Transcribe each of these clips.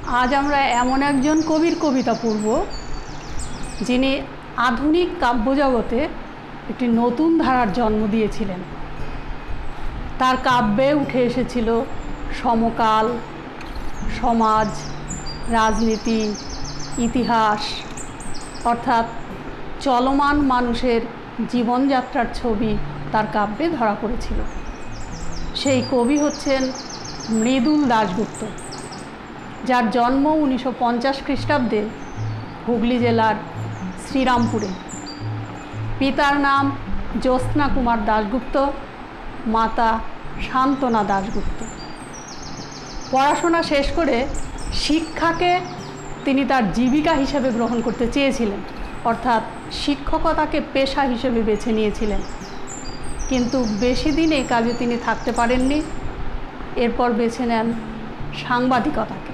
আজ আমরা এমন একজন কবির কবিতা পড়ব যিনি আধুনিক কাব্যজগতে একটি নতুন ধারার জন্ম দিয়েছিলেন। তার কাব্যে উঠে এসেছিল সমকাল, সমাজ, রাজনীতি, ইতিহাস, অর্থাৎ চলমান মানুষের জীবনযাত্রার ছবি তার কাব্যে ধরা পড়েছিল। সেই কবি হচ্ছেন মৃদুল দাশগুপ্ত, যার জন্ম 1950 খ্রিস্টাব্দে হুগলি জেলার শ্রীরামপুরে। পিতার নাম জ্যোৎস্না কুমার দাশগুপ্ত, মাতা শান্তনা দাশগুপ্ত। পড়াশোনা শেষ করে শিক্ষাকে তিনি তার জীবিকা হিসেবে গ্রহণ করতে চেয়েছিলেন, অর্থাৎ শিক্ষকতাকে পেশা হিসেবে বেছে নিয়েছিলেন। কিন্তু বেশি দিন এই কাজে তিনি থাকতে পারেননি। এরপর বেছে নেন সাংবাদিকতাকে।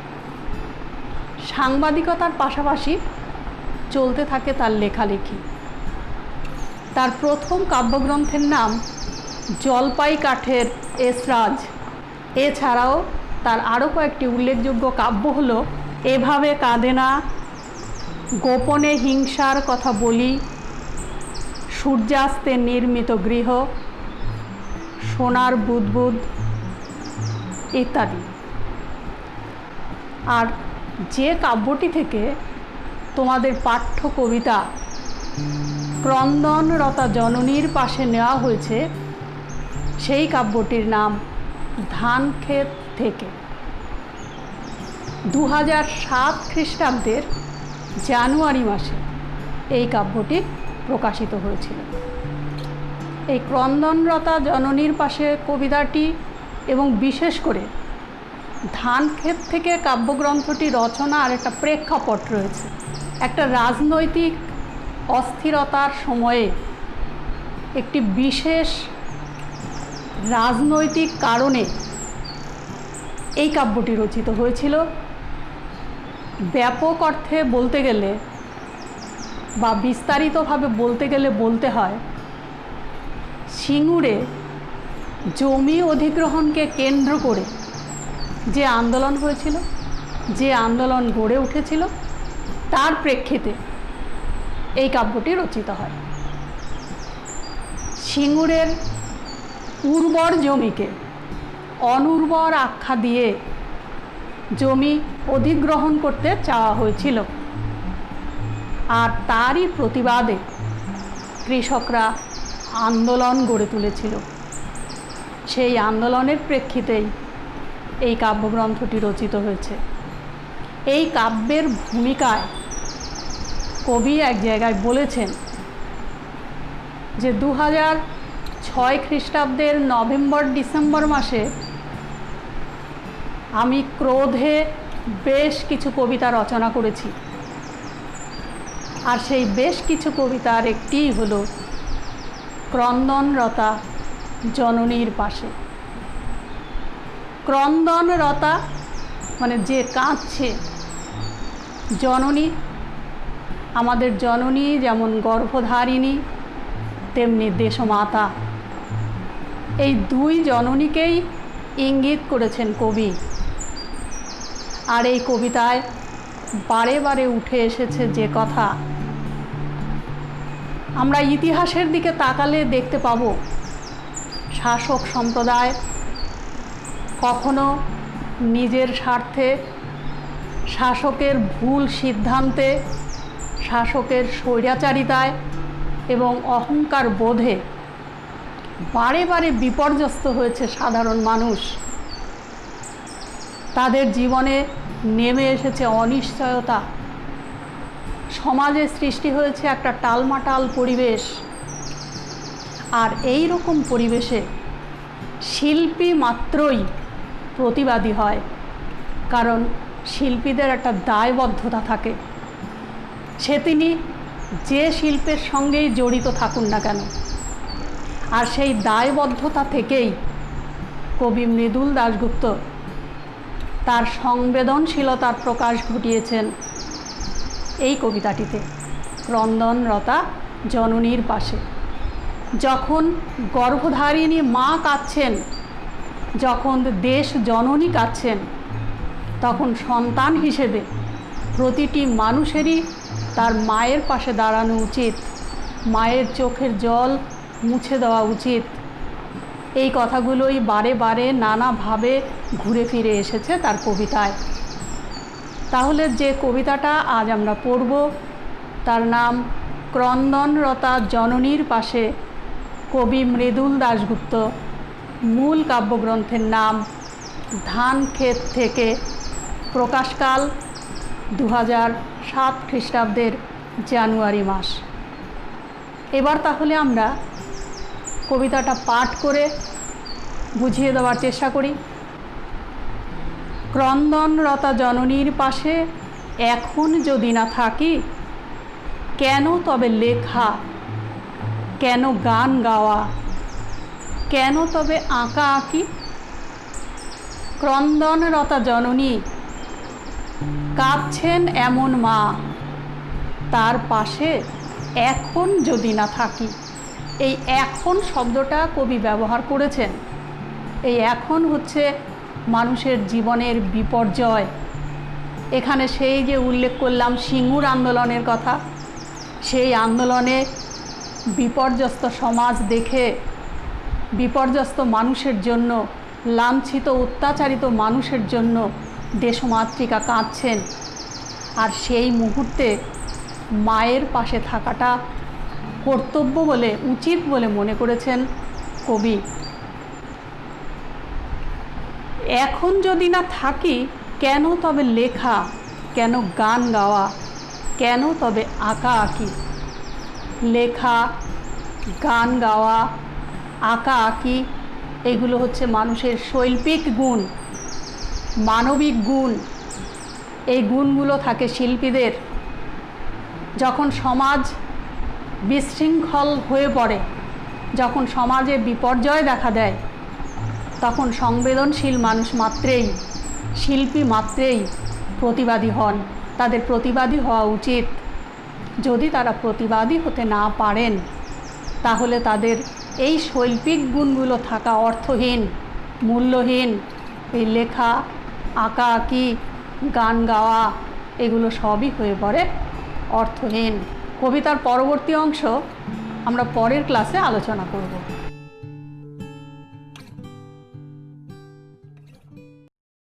সাংবাদিকতার পাশাপাশি চলতে থাকে তার লেখালেখি। তার প্রথম কাব্যগ্রন্থের নাম জলপাই কাঠের এসরাজ। এছাড়াও তার আরও কয়েকটি উল্লেখযোগ্য কাব্য হলো এভাবে কাঁদে না, গোপনে হিংসার কথা বলি, সূর্যাস্তে নির্মিত গৃহ, সোনার বুদবুদ ইত্যাদি। আর যে কাব্যটি থেকে তোমাদের পাঠ্য কবিতা ক্রন্দনরতা জননীর পাশে নেওয়া হয়েছে, সেই কাব্যটির নাম ধানক্ষেত থেকে। 2007 খ্রিস্টাব্দের জানুয়ারি মাসে এই কাব্যটি প্রকাশিত হয়েছিল। এই ক্রন্দনরতা জননীর পাশে কবিতাটি এবং বিশেষ করে ধানক্ষেত থেকে কাব্যগ্রন্থটি রচনা আর একটা প্রেক্ষাপট রয়েছে। একটা রাজনৈতিক অস্থিরতার সময়ে একটি বিশেষ রাজনৈতিক কারণে এই কাব্যটি রচিত হয়েছিল। ব্যাপক অর্থে বলতে গেলে বা বিস্তারিতভাবে বলতে গেলে বলতে হয়, সিঙ্গুরে জমি অধিগ্রহণকে কেন্দ্র করে যে আন্দোলন হয়েছিল, যে আন্দোলন গড়ে উঠেছিল, তার প্রেক্ষিতে এই কাব্যটি রচিত হয়। সিঙ্গুরের উর্বর জমিকে অনুর্বর আখ্যা দিয়ে জমি অধিগ্রহণ করতে চাওয়া হয়েছিল, আর তারই প্রতিবাদে কৃষকরা আন্দোলন গড়ে তুলেছিল। সেই আন্দোলনের প্রেক্ষিতেই এই কাব্যগ্রন্থটি রচিত হয়েছে। এই কাব্যের ভূমিকায় কবি এক জায়গায় বলেছেন যে 2006 খ্রিস্টাব্দের নভেম্বর-ডিসেম্বর মাসে আমি ক্রোধে বেশ কিছু কবিতা রচনা করেছি, আর সেই বেশ কিছু কবিতার একটিই হলো ক্রন্দনরতা জননীর পাশে। ক্রন্দনরতা মানে যে কাঁদছে। জননী, আমাদের জননী যেমন গর্ভধারিণী তেমনি দেশমাতা। এই দুই জননীকেই ইঙ্গিত করেছেন কবি। আর এই কবিতায় বারে বারে উঠে এসেছে যে কথা, আমরা ইতিহাসের দিকে তাকালে দেখতে পাবো শাসক সম্প্রদায় কখনো নিজের স্বার্থে, শাসকের ভুল সিদ্ধান্তে, শাসকের স্বৈরাচারিতায় এবং অহংকার বোধে বারে বারে বিপর্যস্ত হয়েছে সাধারণ মানুষ। তাদের জীবনে নেমে এসেছে অনিশ্চয়তা, সমাজে সৃষ্টি হয়েছে একটা টালমাটাল পরিবেশ। আর এই রকম পরিবেশে শিল্পী মাত্রই প্রতিবাদী হয়, কারণ শিল্পীদের একটা দায়বদ্ধতা থাকে। সে তিনি যে শিল্পের সঙ্গেই জড়িত থাকুন না কেন। আর সেই দায়বদ্ধতা থেকেই কবি মৃদুল দাশগুপ্ত তার সংবেদনশীলতার প্রকাশ ঘটিয়েছেন এই কবিতাটিতে, ক্রন্দনরতা জননীর পাশে। যখন গর্ভধারিণী মা কাঁদছেন, যখন দেশ জননী কাঁদছেন, তখন সন্তান হিসেবে প্রতিটি মানুষেরই তার মায়ের পাশে দাঁড়ানো উচিত, মায়ের চোখের জল মুছে দেওয়া উচিত। এই কথাগুলোই বারে বারে নানাভাবে ঘুরে ফিরে এসেছে তার কবিতায়। তাহলে যে কবিতাটা আজ আমরা পড়ব তার নাম ক্রন্দনরতা জননীর পাশে, কবি মৃদুল দাশগুপ্ত। মূল কাব্যগ্রন্থের নাম ধান ক্ষেত থেকে, প্রকাশকাল 2007 খ্রিস্টাব্দের জানুয়ারি মাস। এবার তাহলে আমরা কবিতাটা পাঠ করে বুঝিয়ে দেওয়ার চেষ্টা করি। ক্রন্দনরতা জননীর পাশে এখন যদি না থাকি, কেন তবে লেখা, কেন গান গাওয়া, কেন তবে আঁকা আঁকি? ক্রন্দনরতা জননী, কাঁদছেন এমন মা, তার পাশে এখন যদি না থাকি। এই এখন শব্দটা কবি ব্যবহার করেছেন। এই এখন হচ্ছে মানুষের জীবনের বিপর্যয়। এখানে সেই যে উল্লেখ করলাম সিঙ্গুর আন্দোলনের কথা, সেই আন্দোলনে বিপর্যস্ত সমাজ দেখে বিপর্যস্ত মানুষের জন্য, লাঞ্ছিত অত্যাচারিত মানুষের জন্য দেশমাতৃকা কাঁদছেন। আর সেই মুহূর্তে মায়ের পাশে থাকাটা কর্তব্য বলে, উচিত বলে মনে করেছেন কবি। এখন যদি না থাকি, কেন তবে লেখা, কেন গান গাওয়া, কেন তবে আঁকা আঁকি? লেখা, গান গাওয়া, আঁকা আঁকি এগুলো হচ্ছে মানুষের শৈল্পিক গুণ, মানবিক গুণ। এই গুণগুলো থাকে শিল্পীদের। যখন সমাজ বিশৃঙ্খল হয়ে পড়ে, যখন সমাজে বিপর্যয় দেখা দেয়, তখন সংবেদনশীল মানুষ মাত্রেই, শিল্পী মাত্রেই প্রতিবাদী হন। তাদের প্রতিবাদী হওয়া উচিত। যদি তারা প্রতিবাদী হতে না পারেন, তাহলে তাদের এই শৈল্পিক গুণগুলো থাকা অর্থহীন, মূল্যহীন। এই লেখা, আঁকা আঁকি, গান গাওয়া এগুলো সবই হয়ে পড়ে অর্থহীন। কবিতার পরবর্তী অংশ আমরা পরের ক্লাসে আলোচনা করব।